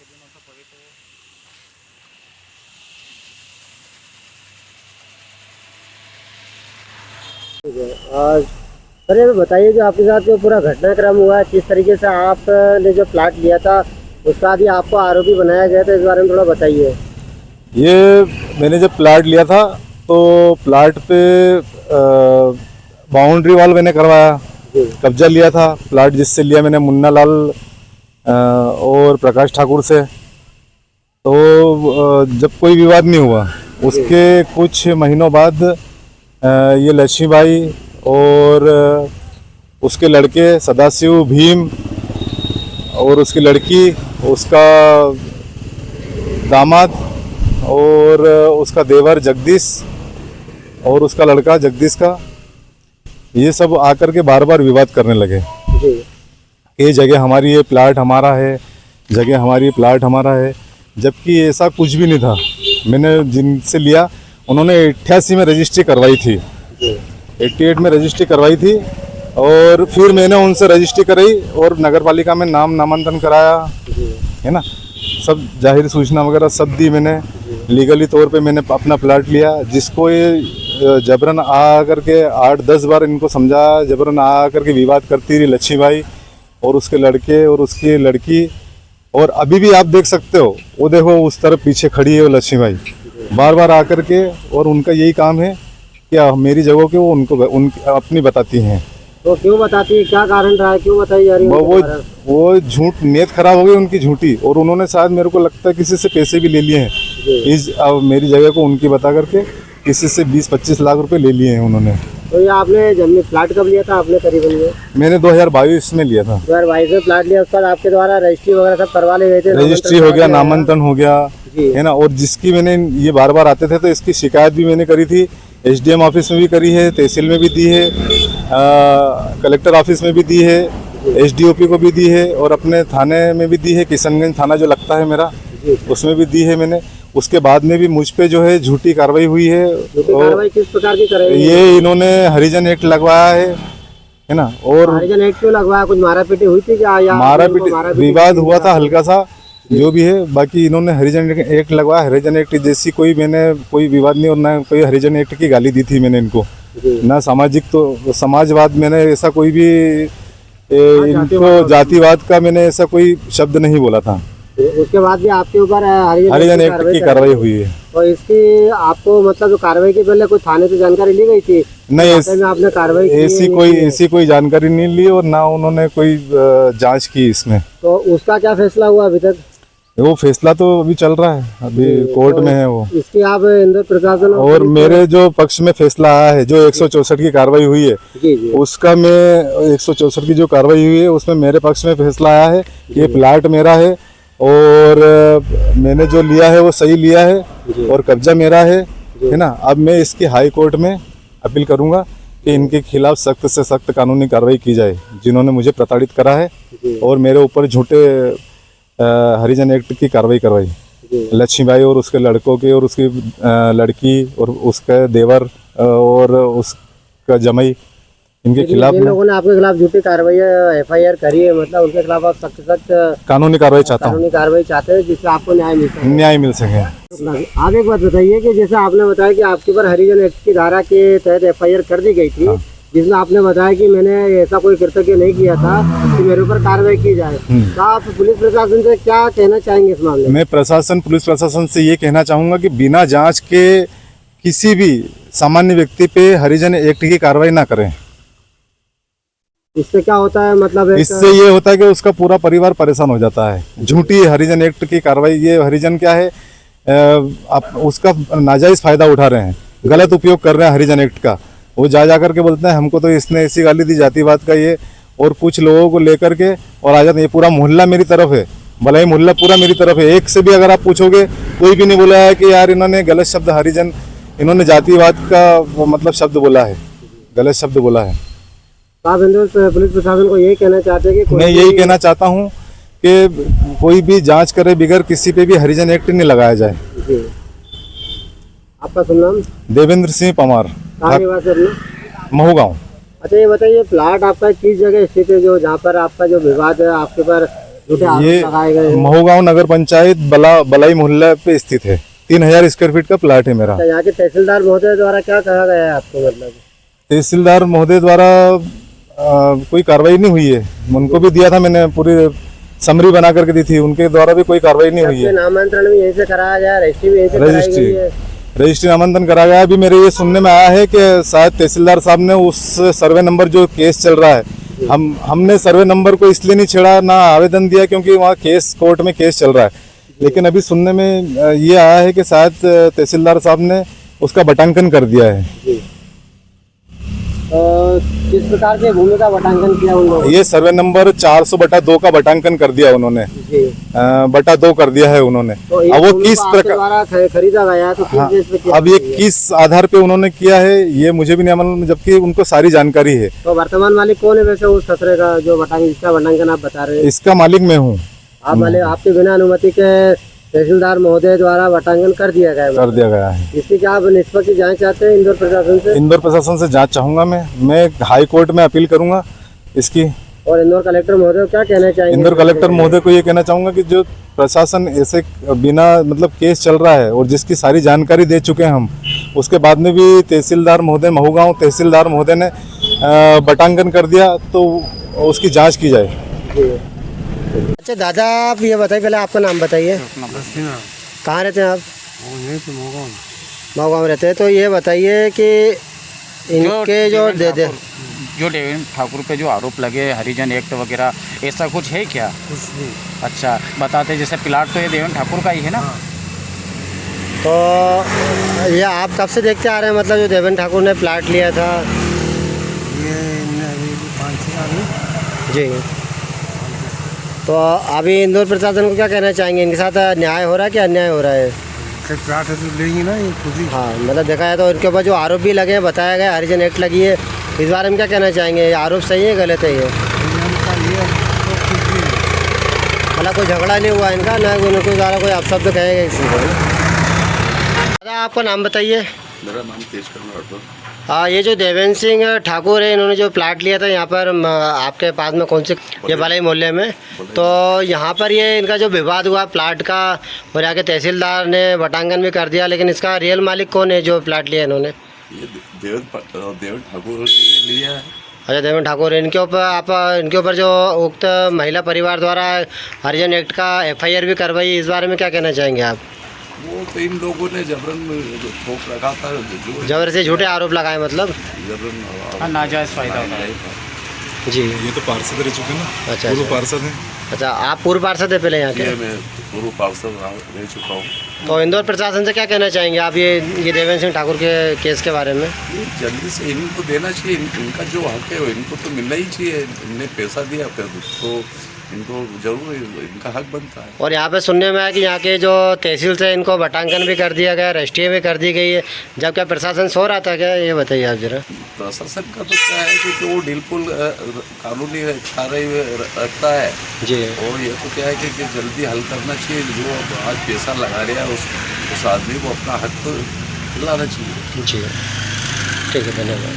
के दिनों से पवित्र है। और सर ये बताइए जो आपके साथ जो पूरा घटनाक्रम हुआ है किस तरीके से आपने जो प्लाट लिया था उसका आदि आपको आरोपी बनाया गया था, इस बारे में थोड़ा बताइए। ये मैंने जब प्लाट लिया था तो प्लाट पे बाउंड्री वॉल मैंने करवाया, जी कब्जा लिया था। प्लाट जिससे लिया मैंने मुन्ना लाल और प्रकाश ठाकुर से। तो जब कोई विवाद नहीं हुआ उसके कुछ महीनों बाद ये लक्ष्मीबाई और उसके लड़के सदाशिव भीम और उसकी लड़की, उसका दामाद और उसका देवर जगदीश और उसका लड़का जगदीश का, ये सब आकर के बार बार विवाद करने लगे। जी ये जगह हमारी है, प्लाट हमारा है, जगह हमारी, प्लाट हमारा है, जबकि ऐसा कुछ भी नहीं था। मैंने जिनसे लिया उन्होंने 88 में रजिस्ट्री करवाई थी, 88 में रजिस्ट्री करवाई थी और फिर मैंने उनसे रजिस्ट्री कराई और नगर पालिका में नाम नामांकन कराया, है ना, सब जाहिर सूचना वगैरह सब दी मैंने। लीगली तौर पे मैंने अपना प्लाट लिया। जिसको ये जबरन आ करके 8-10 बार इनको समझा, जबरन आ करके विवाद करती रही लक्ष्मीबाई और उसके लड़के और उसकी लड़की। और अभी भी आप देख सकते हो, वो देखो उस तरफ पीछे खड़ी है वो लक्ष्मीबाई, बार बार आकर के, और उनका यही काम है कि मेरी जगह के वो उनको अपनी बताती हैं। तो क्यों बताती है, क्या कारण रहा है, क्यों बताई जा रही है? वो झूठ, नीयत खराब हो गई उनकी झूठी, और उन्होंने शायद मेरे को लगता है किसी से पैसे भी ले लिए हैं मेरी जगह को उनकी बता करके, किसी से 20-25 लाख रुपए ले लिए हैं उन्होंने। तो ये आपने जमीन प्लाट कब लिया था आपने करीबन में? मैंने 2022 में लिया था। 2022 में प्लाट लिया, उसके बाद आपके द्वारा रजिस्ट्री वगैरह सब करवा ले गए थे? रजिस्ट्री हो गया, नामांकन हो गया, है ना। और जिसकी मैंने, ये बार बार आते थे तो इसकी शिकायत भी मैंने करी थी, SDM ऑफिस में भी करी है, तहसील में भी दी है, कलेक्टर ऑफिस में भी दी है, SDOP को भी दी है और अपने थाने में भी दी है, किशनगंज थाना जो लगता है मेरा, उसमें भी दी है मैंने। उसके बाद में भी मुझ पे जो है झूठी कार्रवाई हुई है। कार्रवाई किस प्रकार की करेंगे? ये इन्होंने हरिजन एक्ट लगवाया है ना। और हरिजन एक्ट क्यों लगवाया? कुछ मारा पीटी हुई थी क्या? मारा पीटी विवाद हुआ था हल्का सा, जो भी है। बाकी इन्होंने हरिजन एक्ट लगवाया। हरिजन एक्ट जैसी कोई मैंने कोई विवाद नहीं, और ना कोई हरिजन एक्ट की गाली दी थी मैंने इनको, ना सामाजिक, तो समाजवाद मैंने ऐसा कोई भी इनको जातिवाद का मैंने ऐसा कोई शब्द नहीं बोला था। उसके बाद भी आपके ऊपर हरिजन एक्ट की कार्रवाई हुई है। और इसकी आपको मतलब जो कार्रवाई के पहले कोई थाने से जानकारी ली गई थी? नहीं, आपने कार्रवाई ऐसी कोई जानकारी नहीं ली और ना उन्होंने कोई जांच की इसमें। तो उसका क्या फैसला हुआ अभी तक? वो फैसला तो अभी चल रहा है, अभी कोर्ट में है वो। इसकी आप इंदौर प्रशासन और मेरे जो पक्ष में फैसला आया है, जो 164 की कार्रवाई हुई है, जी उसका मैं 164 की जो कार्रवाई हुई है उसमें मेरे पक्ष में फैसला आया है कि ये प्लाट मेरा है और मैंने जो लिया है वो सही लिया है और कब्जा मेरा है ना। अब मैं इसकी हाई कोर्ट में अपील करूंगा कि इनके खिलाफ सख्त से सख्त कानूनी कार्रवाई की जाए, जिन्होंने मुझे प्रताड़ित करा है और मेरे ऊपर झूठे हरिजन एक्ट की कार्रवाई करवाई। लक्ष्मीबाई और उसके लड़कों की और उसकी लड़की और उसका देवर और उसका जमाई, इनके खिलाफ जिन लोगों ने आपके खिलाफ झूठी कार्रवाई FIR करी है, मतलब उनके खिलाफ आप सख्त कानूनी कार्रवाई चाहता हूँ, कानूनी कार्रवाई चाहते हैं जिससे आपको न्याय मिल सके। आप एक बात बताइए कि जैसे आपने बताया कि आपके ऊपर हरिजन एक्ट की धारा के तहत FIR कर दी गई थी, जिसमें आपने बताया कि मैंने ऐसा कोई कृत्य नहीं किया था कि मेरे ऊपर कार्रवाई की जाए, तो आप पुलिस प्रशासन से क्या कहना चाहेंगे इस मामले में? मैं पुलिस प्रशासन से ये कहना चाहूँगा कि बिना जांच के किसी भी सामान्य व्यक्ति पे हरिजन एक्ट की कार्रवाई ना करें। इससे क्या होता है, मतलब इससे ये होता है कि उसका पूरा परिवार परेशान हो जाता है। झूठी हरिजन एक्ट की कार्रवाई, ये हरिजन क्या है, आप उसका नाजायज फायदा उठा रहे हैं, गलत उपयोग कर रहे हैं हरिजन एक्ट का। वो जा करके बोलते हैं हमको तो इसने ऐसी गाली दी जातिवाद का ये, और कुछ लोगों को लेकर के और आ जाते हैं। ये पूरा मोहल्ला मेरी तरफ है, भले ही मोहल्ला पूरा मेरी तरफ है। एक से भी अगर आप पूछोगे, कोई भी नहीं बोला है कि यार इन्होंने गलत शब्द हरिजन, इन्होंने जातिवाद का मतलब शब्द बोला है, गलत शब्द बोला है। आप इंदौर पुलिस प्रशासन को यही कहना चाहते हैं कि मैं यही कहना चाहता हूँ कि कोई भी जांच करे बिगर किसी पे भी हरिजन एक्ट नहीं लगाया जाए। जी। आपका शुभ नाम? देवेंद्र सिंह पमार, महू गाँव। अच्छा ये बताइए, प्लाट आपका किस जगह स्थित है, जो जहाँ पर आपका जो विवाद है, आपके पर झूठे आरोप ये लगाए गए हैं। महू गांव नगर पंचायत बलाई मोहल्ला पे स्थित है। 3000 स्क्वायर फीट का प्लाट है मेरा। तो यहाँ के तहसीलदार महोदय द्वारा क्या कहा गया है आपको? मतलब तहसीलदार महोदय द्वारा कोई कार्रवाई नहीं हुई है। उनको भी दिया था मैंने, पूरी समरी बना करके दी थी, उनके द्वारा भी कोई कार्रवाई नहीं हुई आपके है। नामांतरण भी यहीं से कराया गया, रजिस्ट्री भी यहीं से कराई रजिस्ट्री गई है। रजिस्ट्री नामांकन करा गया। अभी मेरे ये सुनने में आया है कि शायद तहसीलदार साहब ने उस सर्वे नंबर जो केस चल रहा है, हमने सर्वे नंबर को इसलिए नहीं छेड़ा, ना आवेदन दिया, क्योंकि वहाँ केस कोर्ट में केस चल रहा है। लेकिन अभी सुनने में ये आया है कि शायद तहसीलदार साहब ने उसका बटांकन कर दिया है। जी। किस प्रकार से भूमि का बटांकन किया उन लोगों ये सर्वे नंबर 400/2 का बटांकन कर दिया उन्होंने, जी। बटा 2 कर दिया है उन्होंने। तो एक अब वो भूमि किस को आपके प्रकार, द्वारा खरीदा गया है, तो किस बेस पे किया अब ये गया है? किस आधार पे उन्होंने किया है ये मुझे भी नहीं मालूम, जबकि उनको सारी जानकारी है। तो वर्तमान मालिक कौन है वैसे उस खसरे का जो बटांकन, जिसका बटांकन आप बता रहे हैं? इसका मालिक मैं हूँ। आप वाले आपके बिना अनुमति के तहसीलदार महोदय द्वारा बटांकन कर दिया गया है। कर दिया गया है। इसकी क्या आप निष्पक्ष जांच चाहते हैं इंदौर प्रशासन से? इंदौर प्रशासन से जांच चाहूंगा मैं हाई कोर्ट में अपील करूंगा इसकी। और इंदौर कलेक्टर महोदय को क्या कहना चाहेंगे? इंदौर कलेक्टर महोदय को ये कहना चाहूंगा कि जो प्रशासन ऐसे बिना मतलब केस चल रहा है और जिसकी सारी जानकारी दे चुके हैं हम, उसके बाद में भी तहसीलदार महोदय, महू गाँव तहसीलदार महोदय ने बटांकन कर दिया, तो उसकी जाँच की जाए। जी। अच्छा दादा, आप ये बताइए, पहले आपका नाम बताइए। कहाँ रहते हैं आप? महू गाँव रहते हैं। तो ये बताइए कि इनके जो जो देवेंद्र ठाकुर पे जो आरोप लगे, हरिजन एक्ट वगैरह, ऐसा कुछ है क्या? कुछ नहीं। अच्छा, बताते जैसे प्लाट तो ये देवेंद्र ठाकुर का ही है ना? तो ये आप कब से देखते आ रहे हैं, मतलब जो देवेंद्र ठाकुर ने प्लाट लिया था? ये 5 साल। जी। तो अभी इंदौर प्रशासन को क्या कहना चाहेंगे? इनके साथ न्याय हो रहा है कि अन्याय हो रहा है? प्लाट है तो लेंगे ना ये खुद ही। हाँ, मतलब देखा है तो इनके ऊपर जो आरोप भी लगे हैं, बताया गया हरिजन एक्ट लगी है, इस बारे में क्या कहना चाहेंगे? ये आरोप सही है गलत है? ये मतलब कोई झगड़ा नहीं हुआ इनका, ना उनको ज़्यादा कोई अपशब्द कहेगा इसी को? दादा आपका नाम बताइए। मेरा नाम तेज कर्ण राठौर। हाँ, ये जो देवेंद्र सिंह ठाकुर है, इन्होंने जो प्लाट लिया था यहाँ पर आपके पास में, कौन से, ये बलाई मोहल्ले में, तो यहाँ पर ये इनका जो विवाद हुआ प्लाट का, और यहाँ के तहसीलदार ने बटांकन भी कर दिया, लेकिन इसका रियल मालिक कौन है जो प्लाट लिया इन्होंने? ये देवेंद्र ठाकुर जी ने लिया है। अच्छा, देवेंद्र ठाकुर। इनके ऊपर जो उक्त महिला परिवार द्वारा हरिजन एक्ट का FIR भी करवाई, इस बारे में क्या कहना चाहेंगे आप? वो तो इन लोगों ने जबरन ठोक रखा था, जो जबर से झूठे आरोप लगाए, मतलब? जबरन नाजायज़ फ़ायदा उठाया था। जी। ये तो पार्षद रह चुके ना। अच्छा, पूर्व अच्छा। पार्षद हैं। अच्छा, आप पूर्व पार्षद है पहले यहाँ के? ये मैं पूर्व पार्षद रह चुका हूँ। तो इंदौर प्रशासन से क्या कहना चाहेंगे आप ये देवेंद्र सिंह ठाकुर के केस के बारे में? ये जल्दी से इनको देना चाहिए, इनका जो हक है इनको तो मिलना ही चाहिए। इनने पैसा दिया तो इनको जरूर इनका हक बनता है। और यहाँ पे सुनने में आया कि यहाँ के जो तहसील से इनको बटांकन भी कर दिया गया, रजिस्ट्री भी कर दी गई है, जब क्या प्रशासन सो रहा था क्या? ये बताइए आप जरा। प्रशासन का तो क्या है कि वो बिल्कुल कानूनी कार्रवाई रखता है जी। और ये तो क्या है कि जल्दी हल करना चाहिए। जो आज पैसा लगा रहा है उस आदमी को अपना हक तो दिलाना चाहिए। जी, ठीक है, धन्यवाद।